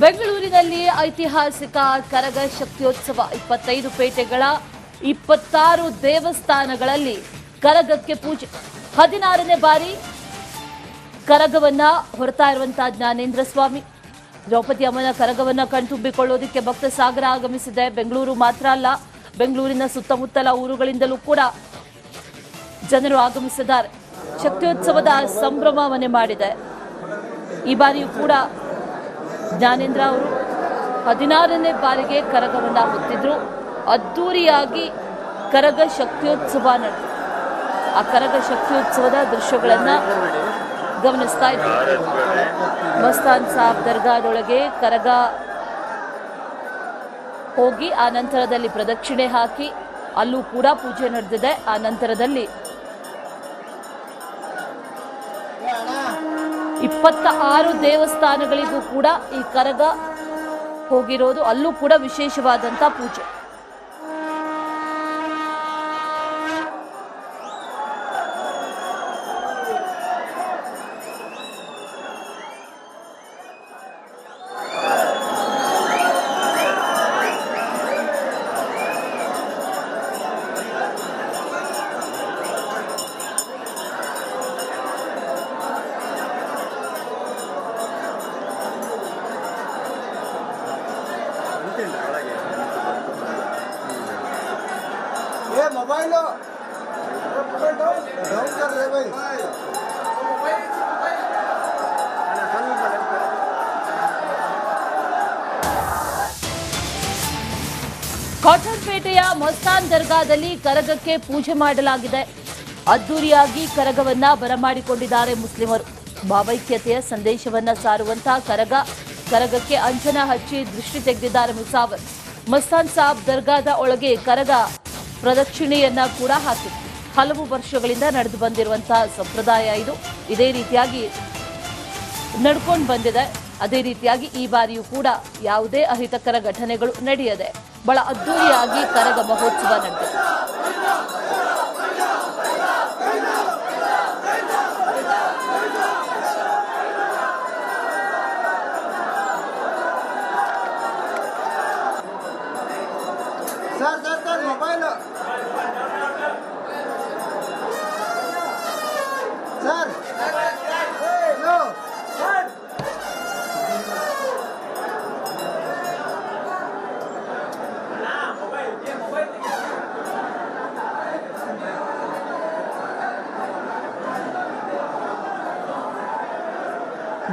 ಬೆಂಗಳೂರಿನಲ್ಲಿ ಐತಿಹಾಸಿಕ ಕರಗ ಶಕ್ತಿಯೋತ್ಸವ 25 ಪೇಟೆಗಳ 26 ದೇವಸ್ಥಾನಗಳಲ್ಲಿ ಕರಗಕ್ಕೆ ಪೂಜೆ 16ನೇ ಬಾರಿ ಕರಗವನ್ನ ಹೊರತಾ ಇರುವಂತಹ ಜ್ಞಾನೇಂದ್ರ ಸ್ವಾಮಿ ದ್ರೌಪದಿ ಅಮ್ಮನ ಕರಗವನ್ನ ಕಣ್ತುಂಬಿಕೊಳ್ಳೋದಕ್ಕೆ ಭಕ್ತ ಸಾಗರ ಆಗಮಿಸಿದೆ. ಬೆಂಗಳೂರು ಮಾತ್ರ ಅಲ್ಲ, ಬೆಂಗಳೂರಿನ ಸುತ್ತಮುತ್ತಲ ಊರುಗಳಿಂದಲೂ ಕೂಡ ಜನರು ಆಗಮಿಸಿದ್ದಾರೆ. ಶಕ್ತಿಯೋತ್ಸವದ ಸಂಭ್ರಮ ಮನೆ ಮಾಡಿದೆ. ಈ ಬಾರಿಯೂ ಕೂಡ ಜ್ಞಾನೇಂದ್ರ ಅವರು 16ನೇ ಬಾರಿಗೆ ಕರಗವನ್ನ ಹೊತ್ತಿದ್ರು. ಅದ್ದೂರಿಯಾಗಿ ಕರಗ ಶಕ್ತಿಯೋತ್ಸವ ನಡೆದಿದೆ. ಆ ಕರಗ ಶಕ್ತಿಯೋತ್ಸವದ ದೃಶ್ಯಗಳನ್ನ ಗಮನಿಸ್ತಾ ಇದ್ದೀವಿ. ಮಸ್ತಾನ್ ಸಾಬ್ ದರ್ಗಾದೊಳಗೆ ಕರಗ ಹೋಗಿ ಆ ನಂತರದಲ್ಲಿ ಪ್ರದಕ್ಷಿಣೆ ಹಾಕಿ ಅಲ್ಲೂ ಕೂಡ ಪೂಜೆ ನಡೆದಿದೆ. ಆ ನಂತರದಲ್ಲಿ 26 ದೇವಸ್ಥಾನಗಳಿಗೂ ಕೂಡ ಈ ಕರಗ ಹೋಗಿರೋದು, ಅಲ್ಲೂ ಕೂಡ ವಿಶೇಷವಾದಂತ ಪೂಜೆ. मोबाइल डाउन कर रहे भाई। ಕಾಟನ್ಪೇಟೆಯ ಮಸ್ತಾನ್ ದರ್ಗಾದಲ್ಲಿ ಕರಗಕ್ಕೆ ಪೂಜೆ ಮಾಡಲಾಗಿದೆ. ಅದ್ದೂರಿಯಾಗಿ ಕರಗವನ್ನ ಬರಮಾಡಿಕೊಂಡಿದ್ದಾರೆ ಮುಸ್ಲಿಮರು. ಭಾವೈಕ್ಯತೆಯ ಸಂದೇಶವನ್ನ ಸಾರುವಂತಹ ಕರಗಕ್ಕೆ ಅಂಜನ ಹಚ್ಚಿ ದೃಷ್ಟಿ ತೆಗೆದಿದ್ದಾರೆ ಮುಸಾವರ್. ಮಸ್ತಾನ್ ಸಾಬ್ ದರ್ಗಾದ ಒಳಗೆ ಕರಗ ಪ್ರದಕ್ಷಿಣೆಯನ್ನ ಕೂಡ ಹಾಕಿದೆ. ಹಲವು ವರ್ಷಗಳಿಂದ ನಡೆದು ಬಂದಿರುವಂತಹ ಸಂಪ್ರದಾಯ ಇದು. ಇದೇ ರೀತಿಯಾಗಿ ನಡ್ಕೊಂಡು ಬಂದಿದೆ. ಅದೇ ರೀತಿಯಾಗಿ ಈ ಬಾರಿಯೂ ಕೂಡ ಯಾವುದೇ ಅಹಿತಕರ ಘಟನೆಗಳು ನಡೆಯದೆ ಬಹಳ ಅದ್ದೂರಿಯಾಗಿ ಕರಗ ಮಹೋತ್ಸವ ನಡೆದಿದೆ. सर मोबाइल सर लो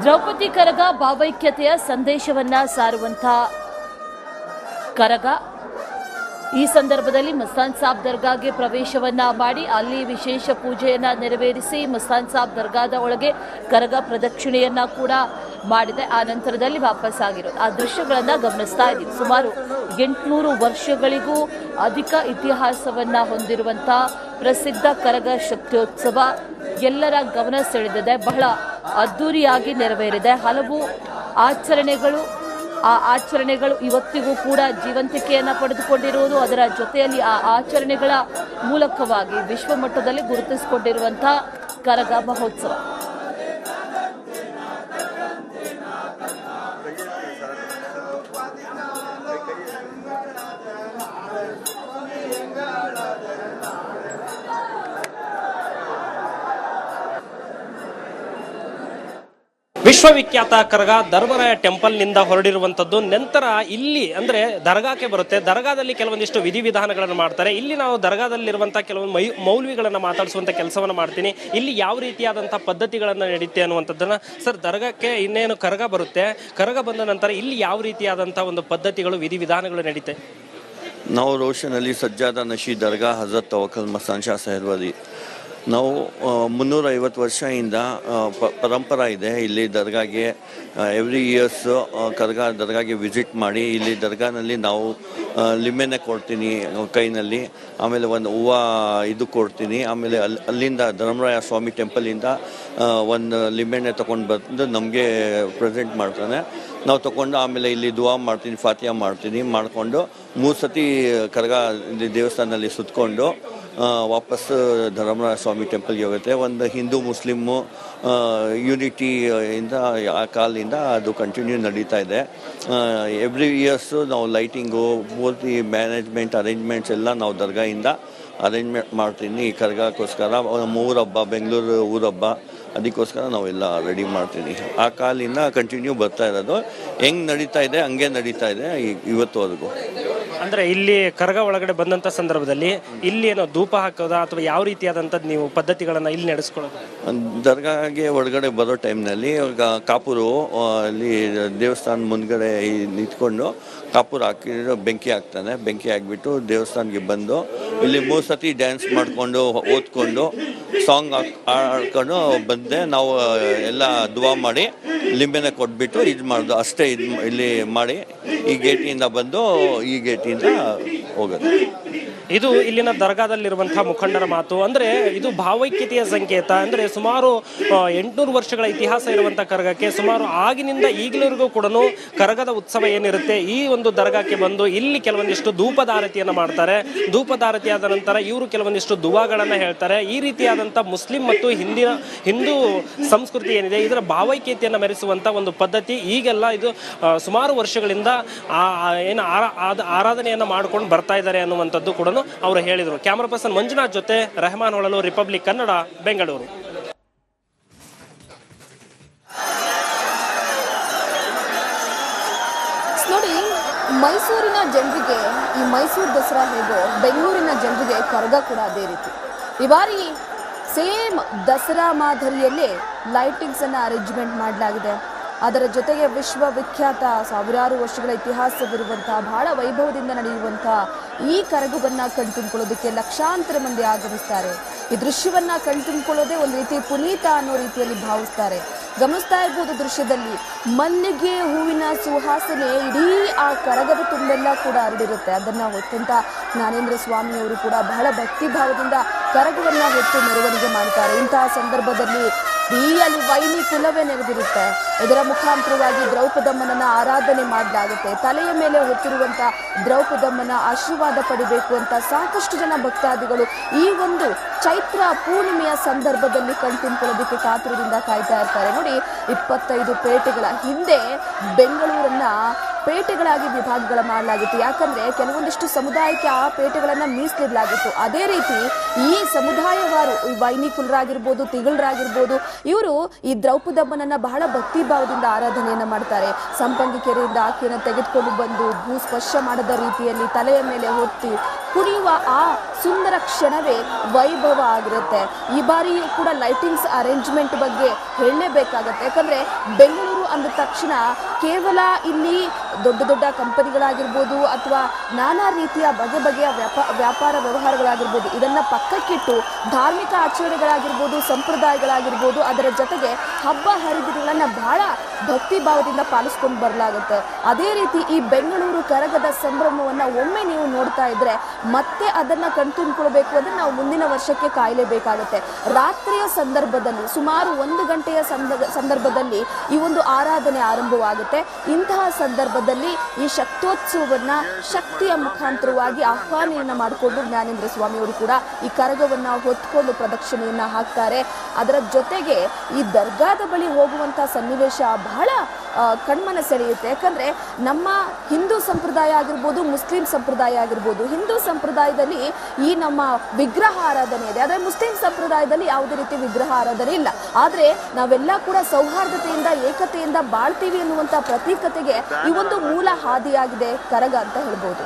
ದ್ರೌಪದಿ ಕರಗ ಭಾವೈಕ್ಯತೆಯ ಸಂದೇಶವನ್ನ ಸಾರುವಂತಹ ಕರಗ. ಈ ಸಂದರ್ಭದಲ್ಲಿ ಮಸ್ತಾನ್ ಸಾಬ್ ದರ್ಗಾಗೆ ಪ್ರವೇಶವನ್ನ ಮಾಡಿ ಅಲ್ಲಿ ವಿಶೇಷ ಪೂಜೆಯನ್ನ ನೆರವೇರಿಸಿ ಮಸ್ತಾನ್ ಸಾಬ್ ದರ್ಗಾದ ಒಳಗೆ ಕರಗ ಪ್ರದಕ್ಷಿಣೆಯನ್ನ ಕೂಡ ಮಾಡಿದೆ. ಆ ನಂತರದಲ್ಲಿ ವಾಪಸ್ ಆಗಿರೋದು ಆ ದೃಶ್ಯಗಳನ್ನ ಗಮನಿಸ್ತಾ ಇದ್ದೀವಿ. ಸುಮಾರು 800 ವರ್ಷಗಳಿಗೂ ಅಧಿಕ ಇತಿಹಾಸವನ್ನ ಹೊಂದಿರುವಂತಹ ಪ್ರಸಿದ್ಧ ಕರಗ ಶಕ್ತಿಯೋತ್ಸವ ಎಲ್ಲರ ಗಮನ ಸೆಳೆದಿದೆ. ಬಹಳ ಅದ್ದೂರಿಯಾಗಿ ನೆರವೇರಿದೆ. ಹಲವು ಆಚರಣೆಗಳು ಇವತ್ತಿಗೂ ಕೂಡ ಜೀವಂತಿಕೆಯನ್ನ ಪಡೆದುಕೊಂಡಿರುವುದು, ಅದರ ಜೊತೆಯಲ್ಲಿ ಆ ಆಚರಣೆಗಳ ಮೂಲಕವಾಗಿ ವಿಶ್ವಮಟ್ಟದಲ್ಲಿ ಗುರುತಿಸಿಕೊಂಡಿರುವಂತಹ ಕರಗ ಮಹೋತ್ಸವ. ವಿಶ್ವವಿಖ್ಯಾತ ಕರಗ ಧರ್ಮರಾಯ ಟೆಂಪಲ್ನಿಂದ ಹೊರಡಿರುವಂಥದ್ದು. ನಂತರ ಇಲ್ಲಿ ಅಂದರೆ ದರ್ಗಾಕ್ಕೆ ಬರುತ್ತೆ. ದರ್ಗಾದಲ್ಲಿ ಕೆಲವೊಂದಿಷ್ಟು ವಿಧಿವಿಧಾನಗಳನ್ನು ಮಾಡ್ತಾರೆ. ಇಲ್ಲಿ ನಾವು ದರ್ಗಾದಲ್ಲಿರುವಂಥ ಕೆಲವೊಂದು ಮೌಲ್ವಿಗಳನ್ನು ಮಾತಾಡಿಸುವಂಥ ಕೆಲಸವನ್ನು ಮಾಡ್ತೀನಿ. ಇಲ್ಲಿ ಯಾವ ರೀತಿಯಾದಂಥ ಪದ್ಧತಿಗಳನ್ನು ನಡೀತೆ ಅನ್ನುವಂಥದ್ದನ್ನು ಸರ್, ದರ್ಗಾಕ್ಕೆ ಇನ್ನೇನು ಕರಗ ಬರುತ್ತೆ, ಕರಗ ಬಂದ ನಂತರ ಇಲ್ಲಿ ಯಾವ ರೀತಿಯಾದಂಥ ಒಂದು ಪದ್ಧತಿಗಳು ವಿಧಿವಿಧಾನಗಳು ನಡೀತೆ? ನಾವು ರೋಷನ್ ಅಲಿ ಸಜ್ಜಾದ ನಶಿ ದರ್ಗಾ ಹಜರತ್ ತವಕಲ್ ಮಸ್ತಾನ್ ಶಾ ಸಹರ್ವಾದಿ. ನಾವು 350 ವರ್ಷದಿಂದ ಪರಂಪರಾ ಇದೆ ಇಲ್ಲಿ ದರ್ಗಾಗೆ. ಎವ್ರಿ ಇಯರ್ಸ್ ದರ್ಗಾಗೆ ವಿಸಿಟ್ ಮಾಡಿ ಇಲ್ಲಿ ದರ್ಗಾನಲ್ಲಿ ನಾವು ಲಿಂಬೆನೆ ಕೊಡ್ತೀನಿ ಕೈನಲ್ಲಿ, ಆಮೇಲೆ ಒಂದು ಹೂವು ಇದು ಕೊಡ್ತೀನಿ. ಆಮೇಲೆ ಅಲ್ಲಿಂದ ಧರ್ಮರಾಯ ಸ್ವಾಮಿ ಟೆಂಪಲಿಂದ ಒಂದು ಲಿಂಬೆಣ್ಣೆ ತೊಗೊಂಡು ಬಂದು ನಮಗೆ ಪ್ರೆಸೆಂಟ್ ಮಾಡ್ತಾನೆ. ನಾವು ತೊಗೊಂಡು ಆಮೇಲೆ ಇಲ್ಲಿ ದುವಾ ಮಾಡ್ತೀನಿ, ಫಾತಿಯಾ ಮಾಡ್ತೀನಿ. ಮಾಡಿಕೊಂಡು 3 ಸತಿ ಕರಗ ದೇವಸ್ಥಾನದಲ್ಲಿ ಸುತ್ತಕೊಂಡು ವಾಪಸ್ ಧರ್ಮರಾಯ ಸ್ವಾಮಿ ಟೆಂಪಲ್ಗೆ ಹೋಗುತ್ತೆ. ಒಂದು ಹಿಂದೂ ಮುಸ್ಲಿಮ್ಮು ಯೂನಿಟಿ ಇಂದ ಆ ಕಾಲದಿಂದ ಅದು ಕಂಟಿನ್ಯೂ ನಡೀತಾ ಇದೆ. ಎವ್ರಿ ಇಯರ್ಸು ನಾವು ಲೈಟಿಂಗು ಪೂರ್ತಿ ಮ್ಯಾನೇಜ್ಮೆಂಟ್ ಅರೇಂಜ್ಮೆಂಟ್ಸ್ ಎಲ್ಲ ನಾವು ದರ್ಗಾಯಿಂದ ಅರೇಂಜ್ಮೆಂಟ್ ಮಾಡ್ತೀನಿ. ಈ ಕರ್ಗಕ್ಕೋಸ್ಕರ ಊರಹಬ್ಬ, ಬೆಂಗಳೂರು ಊರಹಬ್ಬ, ಅದಕ್ಕೋಸ್ಕರ ನಾವೆಲ್ಲ ರೆಡಿ ಮಾಡ್ತೀನಿ. ಆ ಕಾಲಿಂದ ಕಂಟಿನ್ಯೂ ಬರ್ತಾ ಇರೋದು. ಹೆಂಗೆ ನಡೀತಾ ಇದೆ ಹಂಗೆ ನಡೀತಾ ಇದೆ ಇವತ್ತುವರೆಗೂ. ಅಂದರೆ ಇಲ್ಲಿ ಕರಗ ಒಳಗಡೆ ಬಂದಂಥ ಸಂದರ್ಭದಲ್ಲಿ ಇಲ್ಲಿ ಏನೋ ಧೂಪ ಹಾಕೋದಾ ಅಥವಾ ಯಾವ ರೀತಿಯಾದಂಥದ್ದು ನೀವು ಪದ್ಧತಿಗಳನ್ನು ಇಲ್ಲಿ ನಡೆಸ್ಕೊಳ್ಳೋದು? ದರ್ಗಾಗೆ ಒಳಗಡೆ ಬರೋ ಟೈಮ್ನಲ್ಲಿ ಕಾಪೂರು ಅಲ್ಲಿ ದೇವಸ್ಥಾನ ಮುಂದ್ಗಡೆ ನಿಂತ್ಕೊಂಡು ಕಾಪೂರ್ ಹಾಕಿರೋ ಬೆಂಕಿ ಹಾಕ್ತಾನೆ. ಬೆಂಕಿ ಹಾಕ್ಬಿಟ್ಟು ದೇವಸ್ಥಾನಕ್ಕೆ ಬಂದು ಇಲ್ಲಿ 3 ಸತಿ ಡ್ಯಾನ್ಸ್ ಮಾಡಿಕೊಂಡು ಓದ್ಕೊಂಡು ಸಾಂಗ್ ಹಾಡ್ಕೊಂಡು ಬಂದೆ. ನಾವು ಎಲ್ಲ ದುವಾ ಮಾಡಿ ಲಿಂಬೆನ ಕೊಟ್ಬಿಟ್ಟು ಇದು ಮಾಡೋದು ಅಷ್ಟೇ. ಇಲ್ಲಿ ಮಾಡಿ ಈ ಗೇಟಿಂದ ಬಂದು ಈ ಗೇಟಿಂದ ಹೋಗೋದು. ಇದು ಇಲ್ಲಿನ ದರ್ಗಾದಲ್ಲಿರುವಂತಹ ಮುಖಂಡರ ಮಾತು. ಅಂದರೆ ಇದು ಭಾವೈಕ್ಯತೆಯ ಸಂಕೇತ. ಅಂದರೆ ಸುಮಾರು 800 ವರ್ಷಗಳ ಇತಿಹಾಸ ಇರುವಂಥ ಕರಗಕ್ಕೆ ಸುಮಾರು ಆಗಿನಿಂದ ಈಗಲವರೆಗೂ ಕೂಡ ಕರಗದ ಉತ್ಸವ ಏನಿರುತ್ತೆ ಈ ಒಂದು ದರ್ಗಾಕ್ಕೆ ಬಂದು ಇಲ್ಲಿ ಕೆಲವೊಂದಿಷ್ಟು ಧೂಪದಾರತಿಯನ್ನು ಮಾಡ್ತಾರೆ. ಧೂಪದಾರತಿಯಾದ ನಂತರ ಇವರು ಕೆಲವೊಂದಿಷ್ಟು ದುವಾಗಳನ್ನು ಹೇಳ್ತಾರೆ. ಈ ರೀತಿಯಾದಂಥ ಮುಸ್ಲಿಂ ಮತ್ತು ಹಿಂದೂ ಸಂಸ್ಕೃತಿ ಏನಿದೆ ಇದರ ಭಾವೈಕ್ಯತೆಯನ್ನು ಮೆರೆಸುವಂಥ ಒಂದು ಪದ್ಧತಿ ಈಗೆಲ್ಲ ಇದು ಸುಮಾರು ವರ್ಷಗಳಿಂದ ಏನು ಆರಾಧನೆಯನ್ನು ಮಾಡ್ಕೊಂಡು ಬರ್ತಾ ಇದ್ದಾರೆ ಅನ್ನುವಂಥದ್ದು ಕೂಡ ಅವರು ಹೇಳಿದರು. ಕ್ಯಾಮರಾ ಪರ್ಸನ್ ಮಂಜುನಾಥ್ ಜೊತೆ ರೆಹಮಾನ್ ಹೊಳಲು, ರಿಪಬ್ಲಿಕ್ ಕನ್ನಡ, ಬೆಂಗಳೂರು. ನೋಡಿ, ಮೈಸೂರಿನ ಜನರಿಗೆ ಈ ಮೈಸೂರು ದಸರಾ ಹೇಗೋ ಬೆಂಗಳೂರಿನ ಜನರಿಗೆ ಕರಗ ಕೂಡ ಅದೇ ರೀತಿ. ಈ ಬಾರಿ ಸೇಮ್ ದಸರಾ ಮಾದರಿಯಲ್ಲೇ ಲೈಟಿಂಗ್ಸ್ ಅನ್ನು ಅರೇಂಜ್ಮೆಂಟ್ ಮಾಡಲಾಗಿದೆ. ಅದರ ಜೊತೆಗೆ ವಿಶ್ವವಿಖ್ಯಾತ ಸಾವಿರಾರು ವರ್ಷಗಳ ಇತಿಹಾಸವಿರುವಂತಹ ಬಹಳ ವೈಭವದಿಂದ ನಡೆಯುವಂತಹ ಈ ಕರಗವನ್ನು ಕಣ್ತುಂಬಿಕೊಳ್ಳೋದಕ್ಕೆ ಲಕ್ಷಾಂತರ ಮಂದಿ ಆಗಮಿಸ್ತಾರೆ. ಈ ದೃಶ್ಯವನ್ನ ಕಣ್ತುಂಬಿಕೊಳ್ಳೋದೇ ಒಂದು ರೀತಿ ಪುನೀತ ಅನ್ನೋ ರೀತಿಯಲ್ಲಿ ಭಾವಿಸ್ತಾರೆ. ಗಮನಿಸ್ತಾ ಇರ್ಬೋದು ದೃಶ್ಯದಲ್ಲಿ ಮಲ್ಲಿಗೆ ಹೂವಿನ ಸುವಾಸನೆ ಇಡೀ ಆ ಕರಗದ ತುಂಬೆಲ್ಲ ಕೂಡ ಹರಡಿರುತ್ತೆ. ಅದನ್ನ ಹೊತ್ತಂತ ಜ್ಞಾನೇಂದ್ರ ಸ್ವಾಮಿಯವರು ಕೂಡ ಬಹಳ ಭಕ್ತಿ ಭಾವದಿಂದ ಕರಗವನ್ನ ಹೊತ್ತು ಮೆರವಣಿಗೆ ಮಾಡ್ತಾರೆ. ಇಂತಹ ಸಂದರ್ಭದಲ್ಲಿ ಅಲ್ಲಿ ವೈನಿ ಕುಲವೇ ನೆರೆದಿರುತ್ತೆ. ಇದರ ಮುಖಾಂತರವಾಗಿ ದ್ರೌಪದಮ್ಮನನ್ನ ಆರಾಧನೆ ಮಾಡಲಾಗುತ್ತೆ. ತಲೆಯ ಮೇಲೆ ಹೊತ್ತಿರುವಂತ ದ್ರೌಪದಮ್ಮನ ಆಶೀರ್ವಾದ ಪಡಿಬೇಕು ಅಂತ ಸಾಕಷ್ಟು ಜನ ಭಕ್ತಾದಿಗಳು ಈ ಒಂದು ಚೈತ್ರ ಪೂರ್ಣಿಮೆಯ ಸಂದರ್ಭದಲ್ಲಿ ಕಣ್ತುಂಬಿಕೊಳ್ಳೋದಕ್ಕೆ ಕಾತುರದಿಂದ ಕಾಯ್ತಾ ಇರ್ತಾರೆ. ನೋಡಿ, 25 ಪೇಟೆಗಳ ಹಿಂದೆ ಬೆಂಗಳೂರನ್ನ ಪೇಟೆಗಳಾಗಿ ವಿಭಾಗಗಳ ಮಾಡಲಾಗಿತ್ತು. ಯಾಕಂದ್ರೆ ಕೆಲವೊಂದಿಷ್ಟು ಸಮುದಾಯಕ್ಕೆ ಆ ಪೇಟೆಗಳನ್ನ ಮೀಸಲಿಡಲಾಗಿತ್ತು. ಅದೇ ರೀತಿ ಈ ಸಮುದಾಯವಾರು ವೈನಿ ಕುಲರಾಗಿರ್ಬೋದು, ತಿಗಳರಾಗಿರ್ಬೋದು, ಇವರು ಈ ದ್ರೌಪದಮ್ಮನನ್ನ ಬಹಳ ಭಕ್ತಿ ಭಾವದಿಂದ ಆರಾಧನೆಯನ್ನ ಮಾಡ್ತಾರೆ. ಸಂಪಂಗಿ ಕೆರೆಯಿಂದ ಆಕೆಯನ್ನು ತೆಗೆದುಕೊಂಡು ಬಂದು ಭೂಸ್ಪರ್ಶ ಮಾಡದ ರೀತಿಯಲ್ಲಿ ತಲೆಯ ಮೇಲೆ ಹೊತ್ತಿ ಕುಣಿಯುವ ಆ ಸುಂದರ ಕ್ಷಣವೇ ವೈಭವ ಆಗಿರುತ್ತೆ. ಈ ಬಾರಿಯೂ ಕೂಡ ಲೈಟಿಂಗ್ಸ್ ಅರೇಂಜ್ಮೆಂಟ್ ಬಗ್ಗೆ ಹೇಳಲೇಬೇಕಾಗತ್ತೆ. ಯಾಕಂದ್ರೆ ಬೆಂಗಳೂರು ಅಂದ ತಕ್ಷಣ ಕೇವಲ ಇಲ್ಲಿ ದೊಡ್ಡ ದೊಡ್ಡ ಕಂಪನಿಗಳಾಗಿರ್ಬೋದು ಅಥವಾ ನಾನಾ ರೀತಿಯ ಬಗೆ ಬಗೆಯ ವ್ಯಾಪಾರ ವ್ಯವಹಾರಗಳಾಗಿರ್ಬೋದು, ಇದನ್ನ ಪಕ್ಕಕ್ಕಿಟ್ಟು ಧಾರ್ಮಿಕ ಆಚರಣೆಗಳಾಗಿರ್ಬೋದು, ಸಂಪ್ರದಾಯಗಳಾಗಿರ್ಬೋದು, ಅದರ ಜೊತೆಗೆ ಹಬ್ಬ ಹರಿದಿನಗಳನ್ನ ಬಹಳ ಭಕ್ತಿ ಭಾವದಿಂದ ಪಾಲಿಸ್ಕೊಂಡು ಬರಲಾಗುತ್ತೆ. ಅದೇ ರೀತಿ ಈ ಬೆಂಗಳೂರು ಕರಗದ ಸಂಭ್ರಮವನ್ನ ಒಮ್ಮೆ ನೀವು ನೋಡ್ತಾ ಇದ್ರೆ ಮತ್ತೆ ಅದನ್ನ ಕಣ್ತುಂಬಿಕೊಳ್ಬೇಕು ಅಂದ್ರೆ ನಾವು ಮುಂದಿನ ವರ್ಷಕ್ಕೆ ಕಾಯಲೇಬೇಕಾಗುತ್ತೆ. ರಾತ್ರಿಯ ಸಂದರ್ಭದಲ್ಲಿ ಸುಮಾರು 1 ಗಂಟೆಯ ಸಂದರ್ಭದಲ್ಲಿ ಈ ಒಂದು ಆರಾಧನೆ ಆರಂಭವಾಗುತ್ತೆ. ಇಂತಹ ಸಂದರ್ಭದಲ್ಲಿ ಈ ಶಕ್ತೋತ್ಸವವನ್ನ ಶಕ್ತಿಯ ಮುಖಾಂತರವಾಗಿ ಆಹ್ವಾನೆಯನ್ನ ಮಾಡಿಕೊಂಡು ಜ್ಞಾನೇಂದ್ರ ಸ್ವಾಮಿಯವರು ಕೂಡ ಈ ಕರಗವನ್ನ ಹೊತ್ಕೊಂಡು ಪ್ರದಕ್ಷಿಣೆಯನ್ನ ಹಾಕ್ತಾರೆ. ಅದರ ಜೊತೆಗೆ ಈ ದರ್ಗಾದ ಬಳಿ ಹೋಗುವಂತ ಸನ್ನಿವೇಶ ಬಹಳ ಕಣ್ಮನ ಸೆಳೆಯುತ್ತೆ. ಯಾಕಂದ್ರೆ ನಮ್ಮ ಹಿಂದೂ ಸಂಪ್ರದಾಯ ಆಗಿರ್ಬೋದು, ಮುಸ್ಲಿಂ ಸಂಪ್ರದಾಯ ಆಗಿರ್ಬೋದು, ಹಿಂದೂ ಸಂಪ್ರದಾಯದಲ್ಲಿ ಈ ನಮ್ಮ ವಿಗ್ರಹ ಆರಾಧನೆ ಇದೆ. ಆದರೆ ಮುಸ್ಲಿಂ ಸಂಪ್ರದಾಯದಲ್ಲಿ ಯಾವುದೇ ರೀತಿ ವಿಗ್ರಹ ಆರಾಧನೆ ಇಲ್ಲ. ಆದರೆ ನಾವೆಲ್ಲ ಕೂಡ ಸೌಹಾರ್ದತೆಯಿಂದ ಏಕತೆಯಿಂದ ಬಾಳ್ತೀವಿ ಎನ್ನುವಂತ ಪ್ರತೀಕತೆಗೆ ಈ ಒಂದು ಮೂಲ ಹಾದಿಯಾಗಿದೆ ಕರಗ ಅಂತ ಹೇಳ್ಬೋದು.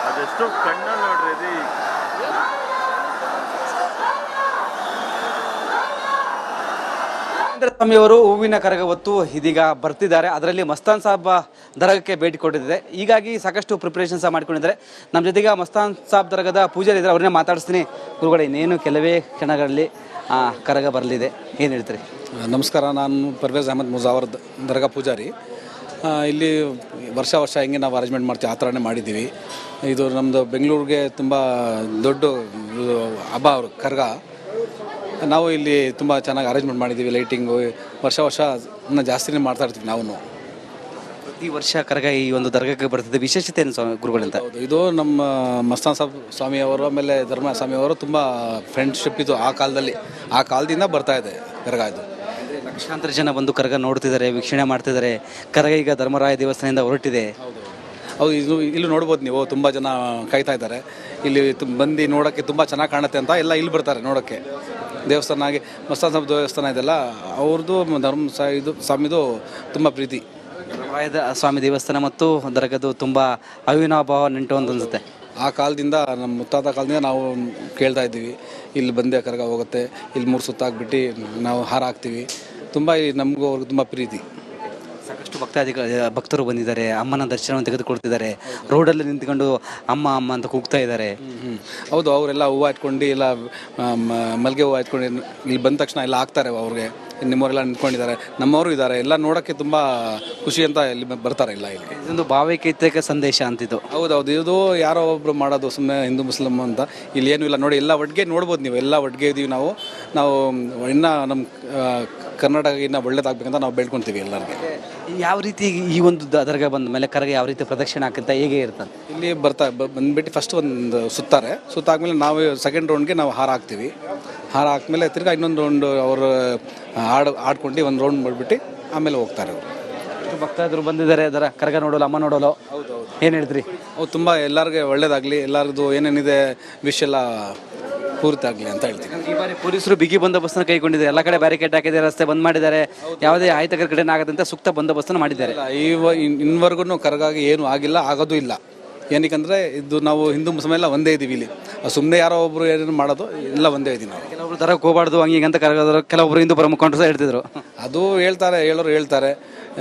ಅದೆಷ್ಟು ಕಣ್ಣಲ್ಲಿ ನೋಡ್ರಿ. ಸ್ವಾಮಿಯವರು ಹೂವಿನ ಕರಗ ಹೊತ್ತು ಇದೀಗ ಬರ್ತಿದ್ದಾರೆ. ಅದರಲ್ಲಿ ಮಸ್ತಾನ್ ಸಾಬ್ ದರ್ಗಾಕ್ಕೆ ಭೇಟಿ ಕೊಟ್ಟಿದೆ. ಹೀಗಾಗಿ ಸಾಕಷ್ಟು ಪ್ರಿಪ್ರೇಷನ್ಸ್ ಮಾಡ್ಕೊಂಡಿದ್ದಾರೆ. ನಮ್ಮ ಜೊತೆಗೆ ಮಸ್ತಾನ್ ಸಾಬ್ ದರ್ಗಾದ ಪೂಜಾರಿ ಇದ್ದಾರೆ, ಅವ್ರನ್ನೇ ಮಾತಾಡಿಸ್ತೀನಿ. ಗುರುಗಳೇ, ಇನ್ನೇನು ಕೆಲವೇ ಕ್ಷಣಗಳಲ್ಲಿ ಕರಗ ಬರಲಿದೆ, ಏನು ಹೇಳ್ತೀರಿ? ನಮಸ್ಕಾರ, ನಾನು ಪರ್ವೇಜ್ ಅಹಮದ್ ಮುಜಾವರ್ ದರ್ಗಾ ಪೂಜಾರಿ. ಇಲ್ಲಿ ವರ್ಷ ಹೆಂಗೆ ನಾವು ಅರೇಂಜ್ಮೆಂಟ್ ಮಾಡ್ತೀವಿ ಆ ಥರನೇ ಮಾಡಿದ್ದೀವಿ. ಇದು ನಮ್ಮದು ಬೆಂಗಳೂರಿಗೆ ತುಂಬ ದೊಡ್ಡ ಹಬ್ಬ ಅವರು ಕರಗ. ನಾವು ಇಲ್ಲಿ ತುಂಬ ಚೆನ್ನಾಗಿ ಅರೇಂಜ್ಮೆಂಟ್ ಮಾಡಿದ್ದೀವಿ. ಲೈಟಿಂಗು ವರ್ಷ ಇನ್ನೂ ಜಾಸ್ತಿನೇ ಮಾಡ್ತಾ ಇರ್ತೀವಿ ನಾವು. ಈ ವರ್ಷ ಕರಗ ಈ ಒಂದು ದರ್ಗಾಕ್ಕೆ ಬರ್ತಿದೆ, ವಿಶೇಷತೆ ಏನು ಗುರುಗಳಂತ? ಹೌದು, ಇದು ನಮ್ಮ ಮಸ್ತಾನ್ ಸಾಬ್ ಸ್ವಾಮಿಯವರು ಆಮೇಲೆ ಧರ್ಮ ಸ್ವಾಮಿಯವರು ತುಂಬ ಫ್ರೆಂಡ್ಶಿಪ್ ಇದು ಆ ಕಾಲದಿಂದ ಬರ್ತಾ ಇದೆ ಕರಗ. ಇದು ಲಕ್ಷಾಂತರ ಜನ ಬಂದು ಕರಗ ನೋಡ್ತಿದ್ದಾರೆ, ವೀಕ್ಷಣೆ ಮಾಡ್ತಿದ್ದಾರೆ. ಕರಗ ಈಗ ಧರ್ಮರಾಯ ದೇವಸ್ಥಾನದಿಂದ ಹೊರಟಿದೆ. ಹೌದು, ಇದು ಇಲ್ಲಿ ನೋಡ್ಬೋದು ನೀವು, ತುಂಬ ಜನ ಕಾಯ್ತಾ ಇದ್ದಾರೆ. ಇಲ್ಲಿ ಬಂದು ನೋಡೋಕ್ಕೆ ತುಂಬ ಚೆನ್ನಾಗಿ ಕಾಣುತ್ತೆ ಅಂತ ಎಲ್ಲ ಇಲ್ಲಿ ಬರ್ತಾರೆ ನೋಡೋಕ್ಕೆ. ದೇವಸ್ಥಾನ ಆಗಿ ಮಸ್ತಾನ್ ಸಾಬ್ ದೇವಸ್ಥಾನ ಇದೆಲ್ಲ ಅವ್ರದ್ದು ಇದು ಸ್ವಾಮಿದು ತುಂಬ ಪ್ರೀತಿ. ಧರ್ಮರಾಯದ ಸ್ವಾಮಿ ದೇವಸ್ಥಾನ ಮತ್ತು ದರ್ಗದು ತುಂಬ ಅವಿನಾಭಾವ ನಂಟು ಅಂತ ಅನ್ಸುತ್ತೆ. ಆ ಕಾಲದಿಂದ ನಮ್ಮ ಮುತ್ತಾದ ಕಾಲದಿಂದ ನಾವು ಕೇಳ್ತಾ ಇದ್ದೀವಿ, ಇಲ್ಲಿ ಬಂದೇ ಕರಗ ಹೋಗುತ್ತೆ, ಇಲ್ಲಿ 3 ಸುತ್ತ ಹಾಕ್ಬಿಟ್ಟು ನಾವು ಹಾರ ಹಾಕ್ತೀವಿ. ತುಂಬ ನಮಗೂ ಅವ್ರಿಗೆ ತುಂಬ ಪ್ರೀತಿ. ಸಾಕಷ್ಟು ಭಕ್ತರು ಬಂದಿದ್ದಾರೆ, ಅಮ್ಮನ ದರ್ಶನವನ್ನು ತೆಗೆದುಕೊಳ್ತಿದ್ದಾರೆ. ರೋಡಲ್ಲಿ ನಿಂತ್ಕೊಂಡು ಅಮ್ಮ ಅಂತ ಕೂಗ್ತಾ ಇದ್ದಾರೆ. ಹೌದು, ಅವರೆಲ್ಲ ಹೂವು ಇಟ್ಕೊಂಡು ಎಲ್ಲ ಮಲ್ಲಿಗೆ ಹೂವು ಇಟ್ಕೊಂಡು ಇಲ್ಲಿ ಬಂದ ತಕ್ಷಣ ಎಲ್ಲ ಹಾಕ್ತಾರೆ. ಅವ್ರಿಗೆ ನಿಮ್ಮವರೆಲ್ಲ ನಿಂತ್ಕೊಂಡಿದ್ದಾರೆ, ನಮ್ಮವರು ಇದ್ದಾರೆ, ಎಲ್ಲ ನೋಡೋಕ್ಕೆ ತುಂಬ ಖುಷಿ ಅಂತ ಇಲ್ಲಿ ಬರ್ತಾರೆ. ಇಲ್ಲ ಇಲ್ಲಿ ಇದೊಂದು ಭಾವೈಕ್ಯತೆಯ ಸಂದೇಶ ಅಂತಿದ್ದು. ಹೌದೌದು, ಇದು ಯಾರೋ ಒಬ್ಬರು ಮಾಡೋದು ಸುಮ್ಮನೆ ಹಿಂದೂ ಮುಸ್ಲಿಮ್ ಅಂತ ಇಲ್ಲಿ ಏನೂ ಇಲ್ಲ. ನೋಡಿ, ಎಲ್ಲ ಒಟ್ಟಿಗೆ ನೋಡ್ಬೋದು ನೀವು, ಎಲ್ಲ ಒಟ್ಟಿಗೆ ಇದ್ದೀವಿ ನಾವು ಇನ್ನೂ ನಮ್ಮ ಕರ್ನಾಟಕ ಇನ್ನೂ ಒಳ್ಳೇದಾಗಬೇಕಂತ ನಾವು ಬೇಡ್ಕೊತೀವಿ ಎಲ್ಲರಿಗೆ. ಯಾವ ರೀತಿ ಈ ಒಂದು ದರ್ಗಾ ಬಂದ ಮೇಲೆ ಕರಗ ಯಾವ ರೀತಿ ಪ್ರದಕ್ಷಿಣೆ ಆಗುತ್ತೆ, ಹೇಗೆ ಇರ್ತದೆ? ಇಲ್ಲಿ ಬಂದ್ಬಿಟ್ಟು ಫಸ್ಟ್ ಒಂದು ಸುತ್ತಾದ್ಮೇಲೆ ನಾವು ಸೆಕೆಂಡ್ ರೌಂಡ್ಗೆ ನಾವು ಹಾರ ಹಾಕ್ತೀವಿ. ಹಾರ ಹಾಕ್ಮೇಲೆ ತಿರ್ಗಾ ಇನ್ನೊಂದು ರೌಂಡ್ ಅವರು ಆಡ್ಕೊಂಡು ಒಂದು ರೌಂಡ್ ಮಾಡಿಬಿಟ್ಟು ಆಮೇಲೆ ಹೋಗ್ತಾರೆ ಅವರು. ಭಕ್ತಾದರು ಬಂದಿದ್ದಾರೆ ಅದರ ಕರಗ ನೋಡೋಲ್ಲ, ಅಮ್ಮ ನೋಡೋಲ್ಲ. ಹೌದೌದು, ಏನು ಹೇಳ್ತೀರಿ? ಅವ್ರು ತುಂಬ ಎಲ್ಲರಿಗೆ ಒಳ್ಳೇದಾಗಲಿ, ಎಲ್ಲರದ್ದು ಏನೇನಿದೆ ವಿಷ್ ಎಲ್ಲ ಪೂರ್ತಿ ಆಗಲಿ ಅಂತ ಹೇಳ್ತೀನಿ. ಈ ಬಾರಿ ಪೊಲೀಸರು ಬಿಗಿ ಬಂದೋಬಸ್ತನ್ನು ಕೈಗೊಂಡಿದ್ದಾರೆ. ಎಲ್ಲ ಕಡೆ ಬ್ಯಾರಿಕೇಡ್ ಹಾಕಿದ್ದಾರೆ, ರಸ್ತೆ ಬಂದ್ ಮಾಡಿದ್ದಾರೆ. ಯಾವುದೇ ಅಹಿತಕರ ಘಟನೆ ಆಗದಂತೆ ಸೂಕ್ತ ಬಂದೋಬಸ್ತನ್ನು ಮಾಡಿದ್ದಾರೆ. ಇನ್ನವರೆಗೂ ಕರಗಾಗಿ ಏನು ಆಗಿಲ್ಲ, ಆಗೋದು ಇಲ್ಲ. ಏನಕ್ಕಂದರೆ ಇದು ನಾವು ಹಿಂದೂ ಮುಸ್ಲಿಮ್ ಎಲ್ಲ ಒಂದೇ ಇದ್ದೀವಿ ಇಲ್ಲಿ. ಸುಮ್ಮನೆ ಯಾರೋ ಒಬ್ಬರು ಏನೇನು ಮಾಡೋದು ಎಲ್ಲ ಒಂದೇ ಇದ್ದೀವಿ ನಾವು. ಕೆಲವರು ದರಕ್ಕೆ ಹೋಗಬಾರ್ದು ಹಂಗೀಗಂತ ಕರಗದ್ರು, ಕೆಲವೊಬ್ಬರು ಹಿಂದೂ ಪರ ಮುಖಂಡರು ಹೇಳ್ತಿದ್ರು. ಅದು ಹೇಳೋರು ಹೇಳ್ತಾರೆ,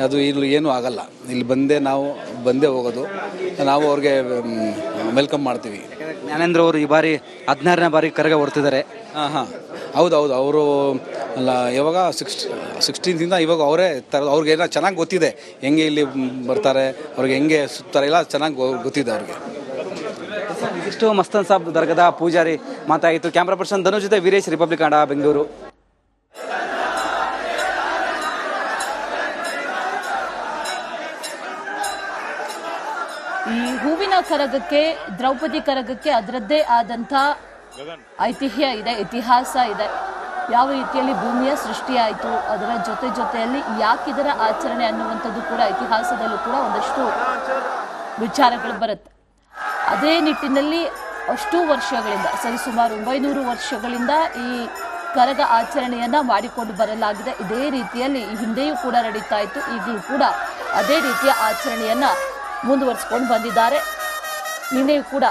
ಅದು ಇಲ್ಲಿ ಏನೂ ಆಗಲ್ಲ. ಇಲ್ಲಿ ಬಂದೇ ಹೋಗೋದು, ನಾವು ಅವ್ರಿಗೆ ವೆಲ್ಕಮ್ ಮಾಡ್ತೀವಿ. ಜ್ಞಾನೇಂದ್ರ ಅವರು ಈ ಬಾರಿ 16ನೇ ಬಾರಿ ಕರಗ ಹೊರ್ತಿದ್ದಾರೆ. ಹಾಂ, ಹೌದೌದು, ಅವರು ಅಲ್ಲ ಯಾವಾಗ 16th ಇವಾಗ ಅವರೇ ಅವ್ರಿಗೆ ಏನೋ ಚೆನ್ನಾಗಿ ಗೊತ್ತಿದೆ, ಹೆಂಗೆ ಇಲ್ಲಿ ಬರ್ತಾರೆ, ಅವ್ರಿಗೆ ಹೆಂಗೆ ಸುತ್ತಾರೆ ಎಲ್ಲ ಚೆನ್ನಾಗಿ ಗೊತ್ತಿದೆ ಅವ್ರಿಗೆ. ಇಷ್ಟು ಮಸ್ತಾನ್ ಸಾಬ್ ದರ್ಗಾದ ಪೂಜಾರಿ ಮಾತಾಗಿತ್ತು. ಕ್ಯಾಮ್ರಾ ಪರ್ಸನ್ ಧನು ಜೊತೆ ವೀರೇಶ್, ರಿಪಬ್ಲಿಕ್ ಕನ್ನಡ, ಬೆಂಗಳೂರು. ಈ ಹೂವಿನ ಕರಗಕ್ಕೆ, ದ್ರೌಪದಿ ಕರಗಕ್ಕೆ ಅದರದ್ದೇ ಆದಂಥ ಐತಿಹ್ಯ ಇದೆ, ಇತಿಹಾಸ ಇದೆ. ಯಾವ ರೀತಿಯಲ್ಲಿ ಭೂಮಿಯ ಸೃಷ್ಟಿಯಾಯಿತು, ಅದರ ಜೊತೆಯಲ್ಲಿ ಯಾಕಿದರ ಆಚರಣೆ ಅನ್ನುವಂಥದ್ದು ಕೂಡ ಇತಿಹಾಸದಲ್ಲೂ ಕೂಡ ಒಂದಷ್ಟು ವಿಚಾರಗಳು ಬರುತ್ತೆ. ಅದೇ ನಿಟ್ಟಿನಲ್ಲಿ ಅಷ್ಟು ವರ್ಷಗಳಿಂದ, ಸರಿಸುಮಾರು 900 ವರ್ಷಗಳಿಂದ ಈ ಕರಗ ಆಚರಣೆಯನ್ನ ಮಾಡಿಕೊಂಡು ಬರಲಾಗಿದೆ. ಇದೇ ರೀತಿಯಲ್ಲಿ ಈ ಹಿಂದೆಯೂ ಕೂಡ ನಡೀತಾ ಇತ್ತು, ಈಗಲೂ ಕೂಡ ಅದೇ ರೀತಿಯ ಆಚರಣೆಯನ್ನ ಮುಂದುವರಿಸಿಕೊಂಡು ಬಂದಿದ್ದಾರೆ. ನಿನ್ನೆಯೂ ಕೂಡ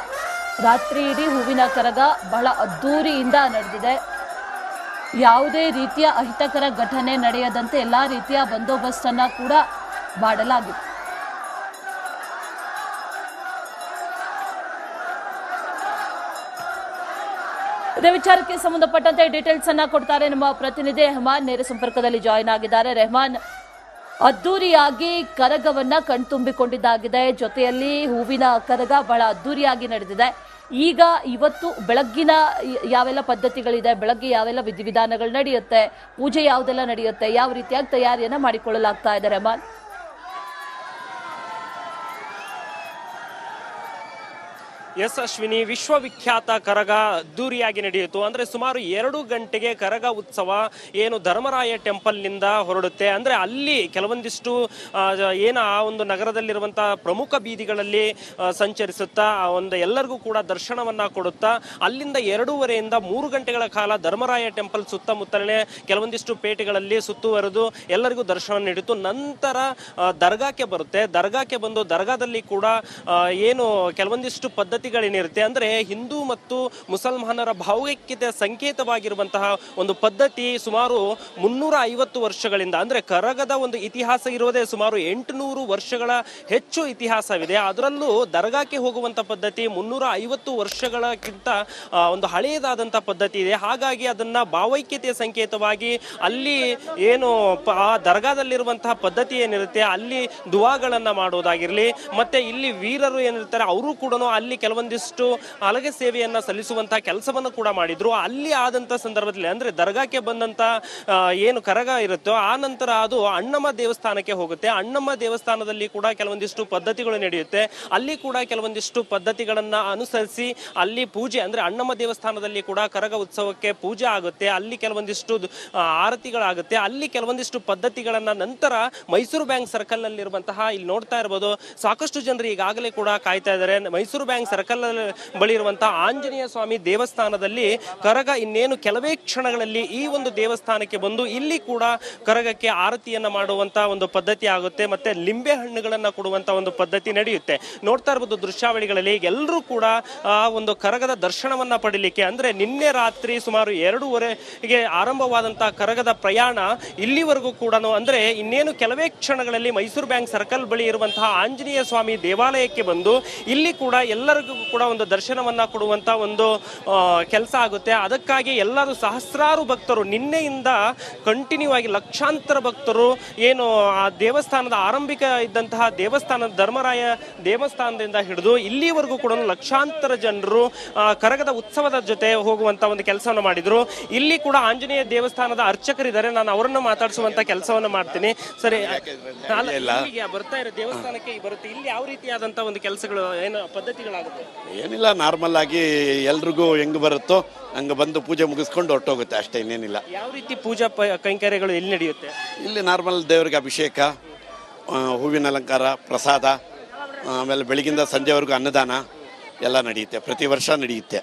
ರಾತ್ರಿ ಇಡೀ ಹೂವಿನ ಕರಗ ಬಹಳ ಅದ್ದೂರಿಯಿಂದ ನಡೆದಿದೆ. ಯಾವುದೇ ರೀತಿಯ ಅಹಿತಕರ ಘಟನೆ ನಡೆಯದಂತೆ ಎಲ್ಲ ರೀತಿಯ ಬಂದೋಬಸ್ತನ್ನ ಕೂಡ ಮಾಡಲಾಗಿದೆ. ಇದೇ ವಿಚಾರಕ್ಕೆ ಸಂಬಂಧಪಟ್ಟಂತೆ ಡೀಟೇಲ್ಸ್ ಅನ್ನ ಕೊಡ್ತಾರೆ ನಮ್ಮ ಪ್ರತಿನಿಧಿ ರೆಹಮಾನ್, ನೇರ ಸಂಪರ್ಕದಲ್ಲಿ ಜಾಯಿನ್ ಆಗಿದ್ದಾರೆ. ರೆಹಮಾನ್, ಅದ್ದೂರಿಯಾಗಿ ಕರಗವನ್ನ ಕಣ್ತುಂಬಿಕೊಂಡಿದ್ದಾಗಿದೆ, ಜೊತೆಯಲ್ಲಿ ಹೂವಿನ ಕರಗ ಬಹಳ ಅದ್ದೂರಿಯಾಗಿ ನಡೆದಿದೆ. ಈಗ ಇವತ್ತು ಬೆಳಗ್ಗಿನ ಯಾವೆಲ್ಲ ಪದ್ಧತಿಗಳಿದೆ, ಬೆಳಗ್ಗೆ ಯಾವೆಲ್ಲ ವಿಧಿವಿಧಾನಗಳು ನಡೆಯುತ್ತೆ, ಪೂಜೆ ಯಾವುದೆಲ್ಲ ನಡೆಯುತ್ತೆ, ಯಾವ ರೀತಿಯಾಗಿ ತಯಾರಿಯನ್ನ ಮಾಡಿಕೊಳ್ಳಲಾಗ್ತಾ ಇದೆ ರೆಹಮಾನ್? ಎಸ್ ಅಶ್ವಿನಿ, ವಿಶ್ವವಿಖ್ಯಾತ ಕರಗ ಅದ್ದೂರಿಯಾಗಿ ನಡೆಯಿತು. ಅಂದರೆ ಸುಮಾರು 2 ಗಂಟೆಗೆ ಕರಗ ಉತ್ಸವ ಏನು ಧರ್ಮರಾಯ ಟೆಂಪಲ್ನಿಂದ ಹೊರಡುತ್ತೆ. ಅಂದರೆ ಅಲ್ಲಿ ಕೆಲವೊಂದಿಷ್ಟು ಏನು ಆ ಒಂದು ನಗರದಲ್ಲಿರುವಂಥ ಪ್ರಮುಖ ಬೀದಿಗಳಲ್ಲಿ ಸಂಚರಿಸುತ್ತಾ ಎಲ್ಲರಿಗೂ ಕೂಡ ದರ್ಶನವನ್ನು ಕೊಡುತ್ತಾ ಅಲ್ಲಿಂದ 2:30ಯಿಂದ 3 ಗಂಟೆಗಳ ಕಾಲ ಧರ್ಮರಾಯ ಟೆಂಪಲ್ ಸುತ್ತಮುತ್ತಲೇ ಕೆಲವೊಂದಿಷ್ಟು ಪೇಟೆಗಳಲ್ಲಿ ಸುತ್ತುವರೆದು ಎಲ್ಲರಿಗೂ ದರ್ಶನ ನೀಡಿತು. ನಂತರ ದರ್ಗಾಕ್ಕೆ ಬರುತ್ತೆ. ದರ್ಗಾಕ್ಕೆ ಬಂದು ದರ್ಗಾದಲ್ಲಿ ಕೂಡ ಏನು ಕೆಲವೊಂದಿಷ್ಟು ಪದ್ಧತಿ ಪದ್ಧತಿಗಳೇನಿರುತ್ತೆ ಅಂದರೆ ಹಿಂದೂ ಮತ್ತು ಮುಸಲ್ಮಾನರ ಭಾವೈಕ್ಯತೆಯ ಸಂಕೇತವಾಗಿರುವಂತಹ ಒಂದು ಪದ್ಧತಿ ಸುಮಾರು 350 ವರ್ಷಗಳಿಂದ, ಅಂದರೆ ಕರಗದ ಒಂದು ಇತಿಹಾಸ ಇರೋದೇ ಸುಮಾರು 800 ವರ್ಷಗಳ ಹೆಚ್ಚು ಇತಿಹಾಸವಿದೆ. ಅದರಲ್ಲೂ ದರ್ಗಾಕ್ಕೆ ಹೋಗುವಂಥ ಪದ್ಧತಿ 350 ವರ್ಷಗಳಕ್ಕಿಂತ ಒಂದು ಹಳೆಯದಾದಂಥ ಪದ್ಧತಿ ಇದೆ. ಹಾಗಾಗಿ ಅದನ್ನ ಭಾವೈಕ್ಯತೆಯ ಸಂಕೇತವಾಗಿ ಅಲ್ಲಿ ಏನು ಆ ದರ್ಗಾದಲ್ಲಿರುವಂತಹ ಪದ್ಧತಿ ಏನಿರುತ್ತೆ ಅಲ್ಲಿ ದುವಾಗಳನ್ನ ಮಾಡೋದಾಗಿರ್ಲಿ, ಮತ್ತೆ ಇಲ್ಲಿ ವೀರರು ಏನಿರ್ತಾರೆ ಅವರು ಕೂಡ ಅಲ್ಲಿ ಕೆಲವೊಂದಿಷ್ಟು ಹಲಗೆ ಸೇವೆಯನ್ನ ಸಲ್ಲಿಸುವಂತಹ ಕೆಲಸವನ್ನು ಕೂಡ ಮಾಡಿದ್ರು. ಅಲ್ಲಿ ಆದಂತ ಸಂದರ್ಭದಲ್ಲಿ ಅಂದ್ರೆ ದರ್ಗಾಕ್ಕೆ ಬಂದಂತ ಏನು ಕರಗ ಇರುತ್ತೋ ಆ ನಂತರ ಅದು ಅಣ್ಣಮ್ಮ ದೇವಸ್ಥಾನಕ್ಕೆ ಹೋಗುತ್ತೆ. ಅಣ್ಣಮ್ಮ ದೇವಸ್ಥಾನದಲ್ಲಿ ಕೂಡ ಕೆಲವೊಂದಿಷ್ಟು ಪದ್ಧತಿಗಳು ನಡೆಯುತ್ತೆ. ಅಲ್ಲಿ ಕೂಡ ಕೆಲವೊಂದಿಷ್ಟು ಪದ್ಧತಿಗಳನ್ನ ಅನುಸರಿಸಿ ಅಲ್ಲಿ ಪೂಜೆ, ಅಂದ್ರೆ ಅಣ್ಣಮ್ಮ ದೇವಸ್ಥಾನದಲ್ಲಿ ಕೂಡ ಕರಗ ಉತ್ಸವಕ್ಕೆ ಪೂಜೆ ಆಗುತ್ತೆ. ಅಲ್ಲಿ ಕೆಲವೊಂದಿಷ್ಟು ಆರತಿಗಳಾಗುತ್ತೆ. ಅಲ್ಲಿ ಕೆಲವೊಂದಿಷ್ಟು ಪದ್ಧತಿಗಳನ್ನ ನಂತರ ಮೈಸೂರು ಬ್ಯಾಂಕ್ ಸರ್ಕಲ್ ನಲ್ಲಿರುವಂತಹ ಇಲ್ಲಿ ನೋಡ್ತಾ ಇರಬಹುದು ಸಾಕಷ್ಟು ಜನರು ಈಗಾಗಲೇ ಕೂಡ ಕಾಯ್ತಾ ಇದ್ದಾರೆ. ಮೈಸೂರು ಬ್ಯಾಂಕ್ ಸರ್ಕಲ್ ಬಳಿ ಇರುವಂತಹ ಆಂಜನೇಯ ಸ್ವಾಮಿ ದೇವಸ್ಥಾನದಲ್ಲಿ ಕರಗ ಇನ್ನೇನು ಕೆಲವೇ ಕ್ಷಣಗಳಲ್ಲಿ ಈ ಒಂದು ದೇವಸ್ಥಾನಕ್ಕೆ ಬಂದು ಇಲ್ಲಿ ಕೂಡ ಕರಗಕ್ಕೆ ಆರತಿಯನ್ನ ಮಾಡುವಂತ ಒಂದು ಪದ್ಧತಿ ಆಗುತ್ತೆ. ಮತ್ತೆ ಲಿಂಬೆ ಹಣ್ಣುಗಳನ್ನ ಕೊಡುವಂತ ಒಂದು ಪದ್ಧತಿ ನಡೆಯುತ್ತೆ. ನೋಡ್ತಾ ಇರಬಹುದು ದೃಶ್ಯಾವಳಿಗಳಲ್ಲಿ ಎಲ್ಲರೂ ಕೂಡ ಆ ಒಂದು ಕರಗದ ದರ್ಶನವನ್ನ ಪಡಿಲಿಕ್ಕೆ, ಅಂದ್ರೆ ನಿನ್ನೆ ರಾತ್ರಿ ಸುಮಾರು 2:30ಗೆ ಆರಂಭವಾದಂತಹ ಕರಗದ ಪ್ರಯಾಣ ಇಲ್ಲಿವರೆಗೂ ಕೂಡ ಅಂದ್ರೆ ಇನ್ನೇನು ಕೆಲವೇ ಕ್ಷಣಗಳಲ್ಲಿ ಮೈಸೂರು ಬ್ಯಾಂಕ್ ಸರ್ಕಲ್ ಬಳಿ ಇರುವಂತಹ ಆಂಜನೇಯ ಸ್ವಾಮಿ ದೇವಾಲಯಕ್ಕೆ ಬಂದು ಇಲ್ಲಿ ಕೂಡ ಎಲ್ಲರಿಗೂ ಕೂಡ ಒಂದು ದರ್ಶನವನ್ನ ಕೊಡುವಂತ ಒಂದು ಕೆಲಸ ಆಗುತ್ತೆ. ಅದಕ್ಕಾಗಿ ಎಲ್ಲರೂ ಸಹಸ್ರಾರು ಭಕ್ತರು ನಿನ್ನೆಯಿಂದ ಕಂಟಿನ್ಯೂ ಆಗಿ ಲಕ್ಷಾಂತರ ಭಕ್ತರು ಏನು ಆ ದೇವಸ್ಥಾನದ ಆರಂಭಿಕ ಇದ್ದಂತಹ ದೇವಸ್ಥಾನದ ಧರ್ಮರಾಯ ದೇವಸ್ಥಾನದಿಂದ ಹಿಡಿದು ಇಲ್ಲಿವರೆಗೂ ಕೂಡ ಲಕ್ಷಾಂತರ ಜನರು ಕರಗದ ಉತ್ಸವದ ಜೊತೆ ಹೋಗುವಂತ ಒಂದು ಕೆಲಸವನ್ನು ಮಾಡಿದ್ರು. ಇಲ್ಲಿ ಕೂಡ ಆಂಜನೇಯ ದೇವಸ್ಥಾನದ ಅರ್ಚಕರಿದ್ದಾರೆ, ನಾನು ಅವರನ್ನು ಮಾತಾಡಿಸುವಂತ ಕೆಲಸವನ್ನು ಮಾಡ್ತೀನಿ. ಸರಿ, ಬರ್ತಾ ಇರೋ ದೇವಸ್ಥಾನಕ್ಕೆ ಬರುತ್ತೆ, ಇಲ್ಲಿ ಯಾವ ರೀತಿಯಾದಂತ ಒಂದು ಕೆಲಸಗಳು ಏನು ಪದ್ಧತಿಗಳಾಗುತ್ತೆ? ಏನಿಲ್ಲ, ನಾರ್ಮಲ್ ಆಗಿ ಎಲ್ರಿಗೂ ಹೆಂಗ್ ಬರುತ್ತೋ ಹಂಗ ಬಂದು ಪೂಜೆ ಮುಗಿಸ್ಕೊಂಡು ಹೊರಟೋಗುತ್ತೆ ಅಷ್ಟೇ, ಇನ್ನೇನಿಲ್ಲ. ಯಾವ ರೀತಿ ಪೂಜಾ ಕೈಂಕರ್ಯಗಳು ಎಲ್ಲಿ ನಡೆಯುತ್ತೆ? ಇಲ್ಲಿ ನಾರ್ಮಲ್ ದೇವರಿಗೆ ಅಭಿಷೇಕ, ಹೂವಿನ ಅಲಂಕಾರ, ಪ್ರಸಾದ, ಆಮೇಲೆ ಬೆಳಗಿಂದ ಸಂಜೆವರೆಗೂ ಅನ್ನದಾನ ಎಲ್ಲ ನಡೆಯುತ್ತೆ. ಪ್ರತಿ ವರ್ಷ ನಡೆಯುತ್ತೆ.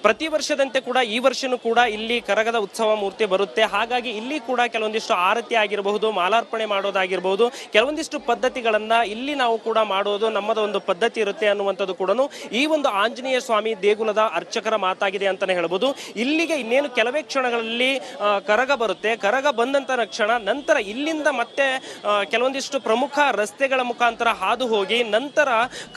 ಪ್ರತಿ ವರ್ಷದಂತೆ ಕೂಡ ಈ ವರ್ಷನೂ ಕೂಡ ಇಲ್ಲಿ ಕರಗದ ಉತ್ಸವ ಮೂರ್ತಿ ಬರುತ್ತೆ. ಹಾಗಾಗಿ ಇಲ್ಲಿ ಕೂಡ ಕೆಲವೊಂದಿಷ್ಟು ಆರತಿ ಆಗಿರಬಹುದು, ಮಾಲಾರ್ಪಣೆ ಮಾಡೋದಾಗಿರ್ಬಹುದು, ಕೆಲವೊಂದಿಷ್ಟು ಪದ್ಧತಿಗಳನ್ನ ಇಲ್ಲಿ ನಾವು ಕೂಡ ಮಾಡೋದು ನಮ್ಮದ ಒಂದು ಪದ್ಧತಿ ಇರುತ್ತೆ ಅನ್ನುವಂಥದ್ದು ಕೂಡ ಈ ಒಂದು ಆಂಜನೇಯ ಸ್ವಾಮಿ ದೇಗುಲದ ಅರ್ಚಕರ ಮಾತಾಗಿದೆ ಅಂತಾನೆ ಹೇಳ್ಬೋದು. ಇಲ್ಲಿಗೆ ಇನ್ನೇನು ಕೆಲವೇ ಕ್ಷಣಗಳಲ್ಲಿ ಕರಗ ಬರುತ್ತೆ. ಕರಗ ಬಂದಂತ ಕ್ಷಣ ನಂತರ ಇಲ್ಲಿಂದ ಮತ್ತೆ ಕೆಲವೊಂದಿಷ್ಟು ಪ್ರಮುಖ ರಸ್ತೆಗಳ ಮುಖಾಂತರ ಹಾದು ಹೋಗಿ ನಂತರ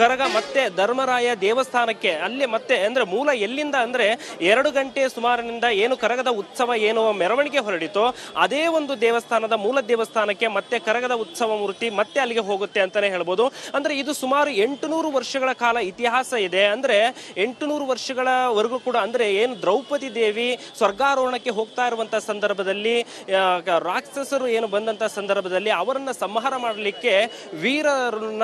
ಕರಗ ಮತ್ತೆ ಧರ್ಮರಾಯ ದೇವಸ್ಥಾನಕ್ಕೆ ಅಲ್ಲಿ ಮತ್ತೆ ಅಂದ್ರೆ ಮೂಲ ಎಲ್ಲಿಂದ ಅಂದ್ರೆ 2 ಗಂಟೆ ಸುಮಾರಿನಿಂದ ಏನು ಕರಗದ ಉತ್ಸವ ಏನು ಮೆರವಣಿಗೆ ಹೊರಡಿತೋ ಅದೇ ಒಂದು ದೇವಸ್ಥಾನದ ಮೂಲ ದೇವಸ್ಥಾನಕ್ಕೆ ಮತ್ತೆ ಕರಗದ ಉತ್ಸವ ಮೂರ್ತಿ ಮತ್ತೆ ಅಲ್ಲಿಗೆ ಹೋಗುತ್ತೆ ಅಂತಾನೆ ಹೇಳ್ಬೋದು. ಅಂದ್ರೆ ಇದು ಸುಮಾರು 800 ವರ್ಷಗಳ ಕಾಲ ಇತಿಹಾಸ ಇದೆ. ಅಂದ್ರೆ 800 ವರ್ಷಗಳವರೆಗೂ ಕೂಡ ಅಂದ್ರೆ ಏನು ದ್ರೌಪದಿ ದೇವಿ ಸ್ವರ್ಗಾರೋಹಣಕ್ಕೆ ಹೋಗ್ತಾ ಇರುವಂತಹ ಸಂದರ್ಭದಲ್ಲಿ ರಾಕ್ಷಸರು ಏನು ಬಂದಂತ ಸಂದರ್ಭದಲ್ಲಿ ಅವರನ್ನ ಸಂಹಾರ ಮಾಡಲಿಕ್ಕೆ ವೀರರನ್ನ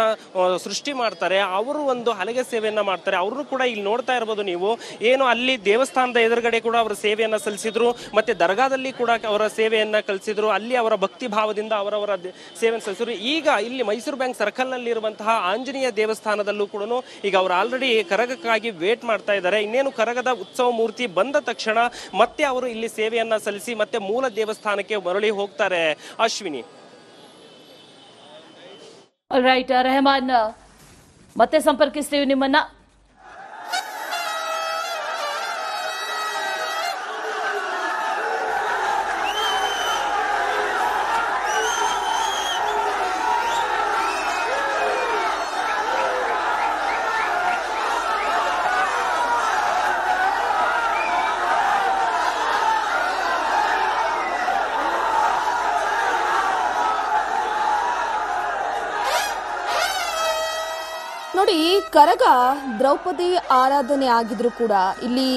ಸೃಷ್ಟಿ ಮಾಡ್ತಾರೆ. ಅವರು ಒಂದು ಹಲಗೆ ಸೇವೆಯನ್ನ ಮಾಡ್ತಾರೆ. ಅವ್ರನ್ನು ಕೂಡ ಇಲ್ಲಿ ನೋಡ್ತಾ ಇರಬಹುದು ನೀವು. ಏನು ಅಲ್ಲಿ ದೇವಸ್ಥಾನದ ಎದುರುಗಡೆ ಕೂಡ ಅವರ ಸೇವೆಯನ್ನ ಸಲ್ಲಿಸಿದ್ರು, ಮತ್ತೆ ದರ್ಗಾದಲ್ಲಿ ಕೂಡ ಅವರ ಸೇವೆಯನ್ನ ಕಲಿಸಿದ್ರು. ಅಲ್ಲಿ ಅವರ ಭಕ್ತಿ ಭಾವದಿಂದ ಅವರವರ ಸೇವೆಯನ್ನು ಸಲ್ಲಿಸಿದ್ರು. ಈಗ ಇಲ್ಲಿ ಮೈಸೂರು ಬ್ಯಾಂಕ್ ಸರ್ಕಲ್ ನಲ್ಲಿ ಇರುವಂತಹ ಆಂಜನೇಯ ದೇವಸ್ಥಾನದಲ್ಲೂ ಕೂಡ ಈಗ ಅವರು ಆಲ್ರೆಡಿ ಕರಗಕ್ಕಾಗಿ ವೇಟ್ ಮಾಡ್ತಾ ಇದ್ದಾರೆ. ಇನ್ನೇನು ಕರಗದ ಉತ್ಸವ ಮೂರ್ತಿ ಬಂದ ತಕ್ಷಣ ಮತ್ತೆ ಅವರು ಇಲ್ಲಿ ಸೇವೆಯನ್ನ ಸಲ್ಲಿಸಿ ಮತ್ತೆ ಮೂಲ ದೇವಸ್ಥಾನಕ್ಕೆ ಮರಳಿ ಹೋಗ್ತಾರೆ. ಅಶ್ವಿನಿ. ರೈಟ್ ರೆಹಮಾನ್, ಮತ್ತೆ ಸಂಪರ್ಕಿಸ್ತೀವಿ ನಿಮ್ಮನ್ನ. ನೋಡಿ, ಕರಗ ದ್ರೌಪದಿ ಆರಾಧನೆ ಆಗಿದ್ರು ಕೂಡ ಇಲ್ಲಿ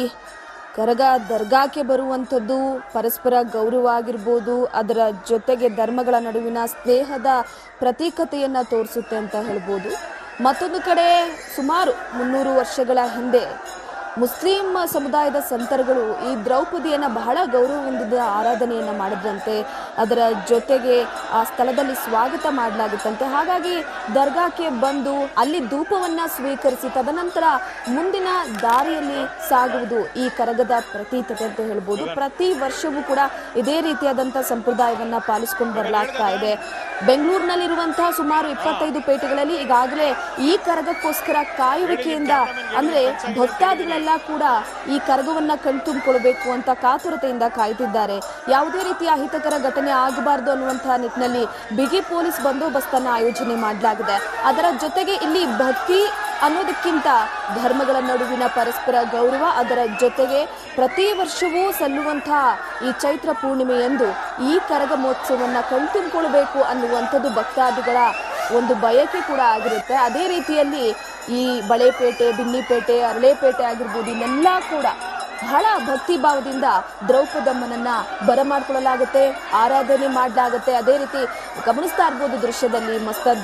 ಕರಗ ದರ್ಗಾಕ್ಕೆ ಬರುವಂಥದ್ದು ಪರಸ್ಪರ ಗೌರವ ಆಗಿರ್ಬೋದು, ಅದರ ಜೊತೆಗೆ ಧರ್ಮಗಳ ನಡುವಿನ ಸ್ನೇಹದ ಪ್ರತೀಕತೆಯನ್ನು ತೋರಿಸುತ್ತೆ ಅಂತ ಹೇಳ್ಬೋದು. ಮತ್ತೊಂದು ಕಡೆ ಸುಮಾರು 300 ವರ್ಷಗಳ ಹಿಂದೆ ಮುಸ್ಲಿಂ ಸಮುದಾಯದ ಸಂತರುಗಳು ಈ ದ್ರೌಪದಿಯನ್ನು ಬಹಳ ಗೌರವದಿಂದ ಆರಾಧನೆಯನ್ನು ಮಾಡಿದ್ರಂತೆ. ಅದರ ಜೊತೆಗೆ ಆ ಸ್ಥಳದಲ್ಲಿ ಸ್ವಾಗತ ಮಾಡಲಾಗುತ್ತಂತೆ. ಹಾಗಾಗಿ ದರ್ಗಾಕ್ಕೆ ಬಂದು ಅಲ್ಲಿ ಧೂಪವನ್ನ ಸ್ವೀಕರಿಸಿ ತದನಂತರ ಮುಂದಿನ ದಾರಿಯಲ್ಲಿ ಸಾಗುವುದು ಈ ಕರಗದ ಪ್ರತೀಕತೆ ಅಂತ ಹೇಳ್ಬೋದು. ಪ್ರತಿ ವರ್ಷವೂ ಕೂಡ ಇದೇ ರೀತಿಯಾದಂಥ ಸಂಪ್ರದಾಯವನ್ನ ಪಾಲಿಸ್ಕೊಂಡು ಬರಲಾಗ್ತಾ ಇದೆ. ಬೆಂಗಳೂರಿನಲ್ಲಿರುವಂತಹ ಸುಮಾರು 25 ಪೇಟೆಗಳಲ್ಲಿ ಈಗಾಗಲೇ ಈ ಕರಗಕ್ಕೋಸ್ಕರ ಕಾಯುವಿಕೆಯಿಂದ ಅಂದ್ರೆ ಭಕ್ತಾದಿಗಳೆಲ್ಲ ಕೂಡ ಈ ಕರಗವನ್ನ ಕಣ್ತುಂಬಿಕೊಳ್ಬೇಕು ಅಂತ ಕಾತುರತೆಯಿಂದ ಕಾಯ್ತಿದ್ದಾರೆ. ಯಾವುದೇ ರೀತಿಯ ಅಹಿತಕರ ಘಟನೆ ಆಗಬಾರದು ಅನ್ನುವಂತಹ ನಿಟ್ಟಿನಲ್ಲಿ ಬಿಗಿ ಪೊಲೀಸ್ ಬಂದೋಬಸ್ತನ್ನ ಆಯೋಜನೆ ಮಾಡಲಾಗಿದೆ. ಅದರ ಜೊತೆಗೆ ಇಲ್ಲಿ ಭಕ್ತಿ ಅನ್ನೋದಕ್ಕಿಂತ ಧರ್ಮಗಳ ನಡುವಿನ ಪರಸ್ಪರ ಗೌರವ, ಅದರ ಜೊತೆಗೆ ಪ್ರತಿ ವರ್ಷವೂ ಸಲ್ಲುವಂತಹ ಈ ಚೈತ್ರ ಪೂರ್ಣಿಮೆಯಂದು ಈ ಕರಗ ಮಹೋತ್ಸವವನ್ನು ಕಣ್ತುಂಬಿಕೊಳ್ಬೇಕು ಅನ್ನುವಂಥದ್ದು ಭಕ್ತಾದಿಗಳ ಒಂದು ಬಯಕೆ ಕೂಡ ಆಗಿರುತ್ತೆ. ಅದೇ ರೀತಿಯಲ್ಲಿ ಈ ಬಳೆಪೇಟೆ, ಬಿನ್ನಿಪೇಟೆ, ಅರಳೆಪೇಟೆ ಆಗಿರ್ಬೋದು, ಇನ್ನೆಲ್ಲ ಕೂಡ ಬಹಳ ಭಕ್ತಿ ಭಾವದಿಂದ ದ್ರೌಪದಮ್ಮನನ್ನ ಬರಮಾಡ್ಕೊಳ್ಳಲಾಗುತ್ತೆ, ಆರಾಧನೆ ಮಾಡಲಾಗುತ್ತೆ. ಅದೇ ರೀತಿ ಗಮನಿಸ್ತಾ ಇರ್ಬೋದು ದೃಶ್ಯದಲ್ಲಿ ಮಸ್ತದ್